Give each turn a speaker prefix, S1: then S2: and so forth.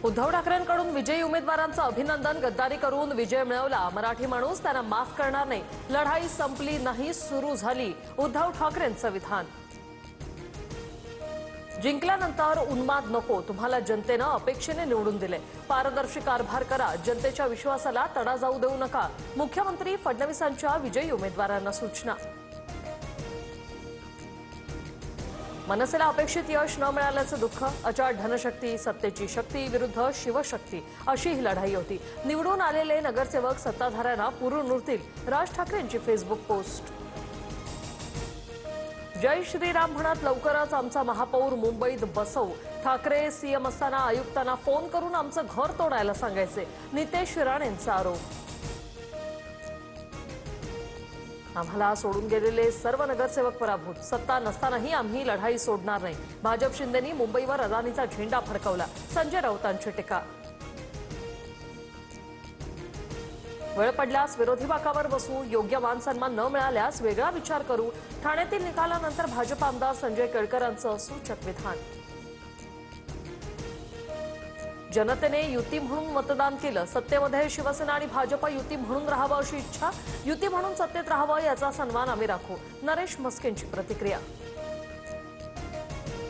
S1: उद्धव ठाकरेंकडून विजयी उमेदवारांचं अभिनंदन. गद्दारी करून विजय मिळवला मराठी माणूस त्यांना माफ करणार नाही. लढाई संपली नाही, सुरू झाली. उद्धव ठाकरेंचं विधान. जिंकल्यानंतर उन्माद नको. तुम्हाला जनतेनं अपेक्षेने निवडून दिले. पारदर्शी कारभार करा. जनतेच्या विश्वासाला तडा जाऊ देऊ नका. मुख्यमंत्री फडणवीसांच्या विजयी उमेदवारांना सूचना. मनसेला अपेक्षित यश न मिळाल्याचं दुःख. अचाट धनशक्ती, सत्तेची शक्ती विरुद्ध शिवशक्ती अशी ही लढाई होती. निवडून आलेले नगरसेवक सत्ताधाऱ्यांना पुरून उरतील. राज ठाकरेंची फेसबुक पोस्ट. जय श्रीराम म्हणत लवकरच आमचा महापौर मुंबईत बसवू. ठाकरे सीएम असताना आयुक्तांना फोन करून आमचं घर तोडायला सांगायचे. नितेश राणेंचा आरोप. आम्हाला सोडून गेलेले सर्व नगरसेवक पराभूत. सत्ता नसतानाही आम्ही लढाई सोडणार नाही. भाजप शिंदेनी मुंबईवर अदानीचा झेंडा फडकवला. संजय राऊतांची टीका. वेळ पडल्यास विरोधी बाकावर बसू. योग्य मान सन्मान न मिळाल्यास वेगळा विचार करू. ठाण्यातील निकालानंतर भाजप आमदार संजय केळकरांचं सूचक विधान. जनतेने युती म्हणून मतदान केलं. सत्तेमध्ये शिवसेना आणि भाजप युती म्हणून राहावं अशी इच्छा. युती म्हणून सत्तेत राहावं याचा सन्मान आम्ही राखू. नरेश मस्केंची प्रतिक्रिया.